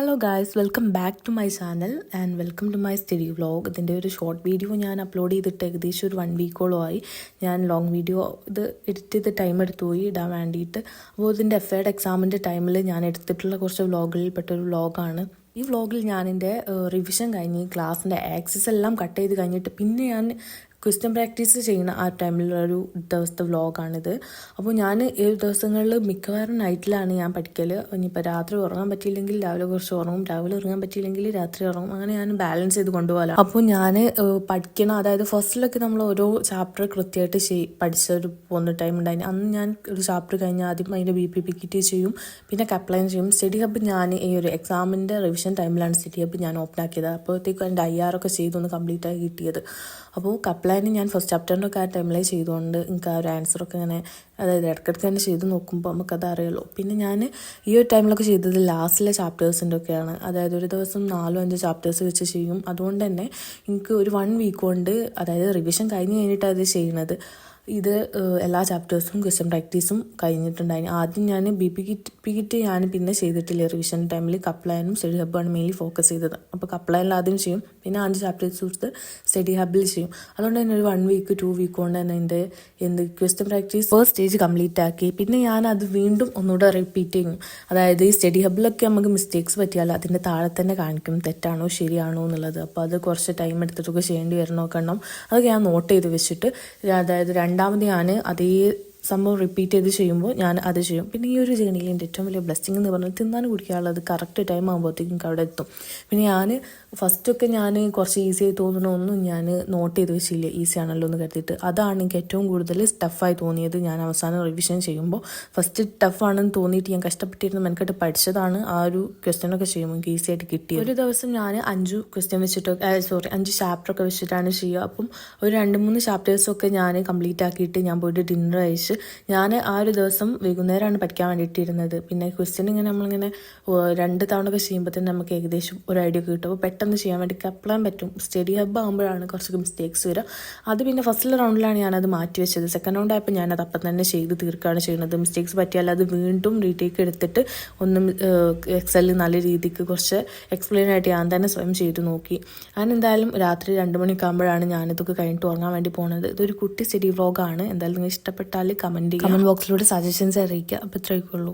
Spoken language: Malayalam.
Hello guys, welcome back to my channel and welcome to my study vlog. ഇതിൻ്റെ ഒരു ഷോർട്ട് വീഡിയോ ഞാൻ അപ്ലോഡ് ചെയ്തിട്ട് ഏകദേശം ഒരു 1 വീക്കോളം ആയി. ഞാൻ ലോങ് വീഡിയോ ഇത് എഡിറ്റ് ചെയ്ത് ടൈം എടുത്തു പോയി ഇടാൻ വേണ്ടിയിട്ട്. അപ്പോൾ ഇതിൻ്റെ എഫ്ഐയുടെ എക്സാമിൻ്റെ ടൈമിൽ ഞാൻ എടുത്തിട്ടുള്ള കുറച്ച് വ്ളോഗുകളിൽ പെട്ടൊരു വ്ളോഗാണ്. ഈ വ്ളോഗിൽ ഞാൻ എൻ്റെ റിവിഷൻ കഴിഞ്ഞ് ക്ലാസ്സിൻ്റെ ആക്സസ് എല്ലാം കട്ട് ചെയ്ത് കഴിഞ്ഞിട്ട് പിന്നെ ഞാൻ ക്വസ്റ്റ്യൻ പ്രാക്ടീസ് ചെയ്യുന്ന ആ ടൈമിലൊരു ദിവസത്തെ വ്ളോഗാണിത്. അപ്പോൾ ഞാൻ ഈ ദിവസങ്ങളിൽ മിക്കവാറും നൈറ്റിലാണ് ഞാൻ പഠിക്കൽ. ഇനിയിപ്പോൾ രാത്രി ഉറങ്ങാൻ പറ്റിയില്ലെങ്കിൽ രാവിലെ കുറച്ച് ഉറങ്ങും, രാവിലെ ഉറങ്ങാൻ പറ്റിയില്ലെങ്കിൽ രാത്രി ഉറങ്ങും, അങ്ങനെ ഞാൻ ബാലൻസ് ചെയ്ത് കൊണ്ടുപോകാം. അപ്പോൾ ഞാൻ പഠിക്കണം, അതായത് ഫസ്റ്റിലൊക്കെ നമ്മൾ ഓരോ ചാപ്റ്റർ കൃത്യമായിട്ട് പഠിച്ചൊരു പോകുന്ന ടൈം ഉണ്ടായിരുന്നു. അന്ന് ഞാൻ ഒരു ചാപ്റ്റർ കഴിഞ്ഞാൽ ആദ്യം അതിൻ്റെ BPPT ചെയ്യും, പിന്നെ കപ്ലൈൻ ചെയ്യും. സ്റ്റഡി ഹബ്ബ് ഞാൻ ഈ ഒരു എക്സാമിൻ്റെ റിവിഷൻ ടൈമിലാണ് സ്റ്റഡി ഹബ്ബ് ഞാൻ ഓപ്പൺ ആക്കിയത്. അപ്പോഴത്തേക്കും എൻ്റെ IR ഒക്കെ ചെയ്തൊന്ന് കംപ്ലീറ്റ് ആയി കിട്ടിയത്. അപ്പോൾ കപ്ലൈന് ഞാൻ ഫസ്റ്റ് ചാപ്റ്ററിൻ്റെ ഒക്കെ ആ ടൈമിലേ ചെയ്തുകൊണ്ട് എനിക്ക് ആ ഒരു ആൻസറൊക്കെ ഇങ്ങനെ, അതായത് ഇടയ്ക്കിടയ്ക്ക് തന്നെ ചെയ്ത് നോക്കുമ്പോൾ നമുക്കത് അറിയുള്ളൂ. പിന്നെ ഞാൻ ഈ ഒരു ടൈമിലൊക്കെ ചെയ്തത് ലാസ്റ്റിലെ ചാപ്റ്റേഴ്സിൻ്റെ ഒക്കെയാണ്, അതായത് ഒരു ദിവസം 4-5 ചാപ്റ്റേഴ്സ് വെച്ച് ചെയ്യും. അതുകൊണ്ട് തന്നെ എനിക്ക് ഒരു 1 വീക്ക് കൊണ്ട്, അതായത് റിവിഷൻ കഴിഞ്ഞ് കഴിഞ്ഞിട്ടാണ് അത് ചെയ്യുന്നത്. ഇത് എല്ലാ ചാപ്റ്റേഴ്സും ക്വസ്റ്റ്യൻ പ്രാക്ടീസും കഴിഞ്ഞിട്ടുണ്ടായിരുന്നു. ആദ്യം ഞാൻ BPPT ഞാൻ പിന്നെ ചെയ്തിട്ടില്ല റിവിഷൻ ടൈമിൽ. കപ്ലൈനും സ്റ്റഡി ഹബ്ബാണ് മെയിൻലി ഫോക്കസ് ചെയ്തത്. അപ്പോൾ കപ്ലൈനിൽ ആദ്യം ചെയ്യും, പിന്നെ 5 ചാപ്റ്റേഴ്സ് കൊടുത്ത് സ്റ്റഡി ഹബ്ബിൽ ചെയ്യും. അതുകൊണ്ട് തന്നെ ഒരു 1 വീക്ക് 2 വീക്ക് കൊണ്ട് തന്നെ എൻ്റെ question practice first stage complete ആക്കി. പിന്നെ ഞാൻ അത് വീണ്ടും ഒന്നുകൂടെ റിപ്പീറ്റ് ചെയ്യും. അതായത് ഈ സ്റ്റഡി ഹബ്ബിലൊക്കെ നമുക്ക് മിസ്റ്റേക്സ് പറ്റിയാൽ അതിൻ്റെ താഴെ തന്നെ കാണിക്കും തെറ്റാണോ ശരിയാണോ എന്നുള്ളത്. അപ്പോൾ അത് കുറച്ച് ടൈം എടുത്തിട്ടൊക്കെ ചെയ്യേണ്ടി വരണമൊക്കെ ഉണ്ടാവും. അതൊക്കെ ഞാൻ നോട്ട് ചെയ്ത് വെച്ചിട്ട്, അതായത് രണ്ടാമത് ഞാൻ അതേ സംഭവം റിപ്പീറ്റ് ചെയ്ത് ചെയ്യുമ്പോൾ ഞാൻ അത് ചെയ്യും. പിന്നെ ഈ ഒരു ജേണിയിൽ എൻ്റെ ഏറ്റവും വലിയ ബ്ലെസ്സിങ് എന്ന് പറഞ്ഞാൽ തിന്നാനും കുടിക്കാനുള്ളത് കറക്റ്റ് ടൈം ആകുമ്പോഴത്തേക്കും അവിടെ എത്തും. പിന്നെ ഞാൻ ഫസ്റ്റൊക്കെ ഞാൻ കുറച്ച് ഈസി ആയി തോന്നണമൊന്നും ഞാൻ നോട്ട് ചെയ്ത് വെച്ചില്ല, ഈസി ആണല്ലോ എന്ന് കരുതിയിട്ട്. അതാണ് എനിക്ക് ഏറ്റവും കൂടുതൽ ടഫായി തോന്നിയത്. ഞാൻ അവസാനം റിവിഷൻ ചെയ്യുമ്പോൾ ഫസ്റ്റ് ടഫാണെന്ന് തോന്നിയിട്ട് ഞാൻ കഷ്ടപ്പെട്ടിരുന്നു മെനക്കെട്ട് പഠിച്ചതാണ്. ആ ഒരു ക്വസ്റ്റ്യനൊക്കെ ചെയ്യുമ്പോൾ എനിക്ക് ഈസി ആയിട്ട് കിട്ടിയത്. ഒരു ദിവസം ഞാൻ 5 ക്വസ്റ്റ്യൻ വെച്ചിട്ട് 5 ചാപ്റ്ററൊക്കെ വെച്ചിട്ടാണ് ചെയ്യുക. അപ്പം ഒരു 2-3 ചാപ്റ്റേഴ്സൊക്കെ ഞാൻ കംപ്ലീറ്റ് ആക്കിയിട്ട് ഞാൻ പോയിട്ട് ഡിന്നർ കഴിച്ച്, ഞാൻ ആ ഒരു ദിവസം വൈകുന്നേരമാണ് പഠിക്കാൻ വേണ്ടിയിട്ടിരുന്നത്. പിന്നെ ക്വസ്റ്റ്യൻ ഇങ്ങനെ നമ്മളിങ്ങനെ 2 തവണ ഒക്കെ ചെയ്യുമ്പോൾ തന്നെ നമുക്ക് ഏകദേശം ഒരു ഐഡിയ ഒക്കെ കിട്ടും. അപ്പോൾ പെട്ടെന്ന് ചെയ്യാൻ വേണ്ടി കപ്ലാൻ പറ്റും. സ്റ്റഡി ഹബ്ബ് ആകുമ്പോഴാണ് കുറച്ച് മിസ്റ്റേക്സ് വരിക. അത് പിന്നെ ഫസ്റ്റിലെ റൗണ്ടിലാണ് ഞാനത് മാറ്റി വെച്ചത്. സെക്കൻഡ് റൗണ്ട് ആയപ്പോൾ ഞാനത് അപ്പം തന്നെ ചെയ്ത് തീർക്കുകയാണ് ചെയ്യുന്നത്. മിസ്റ്റേക്സ് പറ്റിയാൽ അത് വീണ്ടും റീടേക്ക് എടുത്തിട്ട് ഒന്നും എക്സലിൽ നല്ല രീതിക്ക് കുറച്ച് എക്സ്പ്ലെയിൻ ആയിട്ട് ഞാൻ തന്നെ സ്വയം ചെയ്ത് നോക്കി. ഞാൻ എന്തായാലും രാത്രി 2 മണിയൊക്കെ ആകുമ്പോഴാണ് ഞാനിതൊക്കെ കഴിഞ്ഞിട്ട് ഉറങ്ങാൻ വേണ്ടി പോകുന്നത്. ഇതൊരു കുട്ടി സ്റ്റഡി വ്ളോഗാണ്. എന്തായാലും നിങ്ങൾ ഇഷ്ടപ്പെട്ടാൽ കമൻറ്റ് ബോക്സിലൂടെ സജഷൻസ് അറിയിക്കുക. അപ്പോൾ ഇത്രയൊക്കെ ഉള്ളൂ.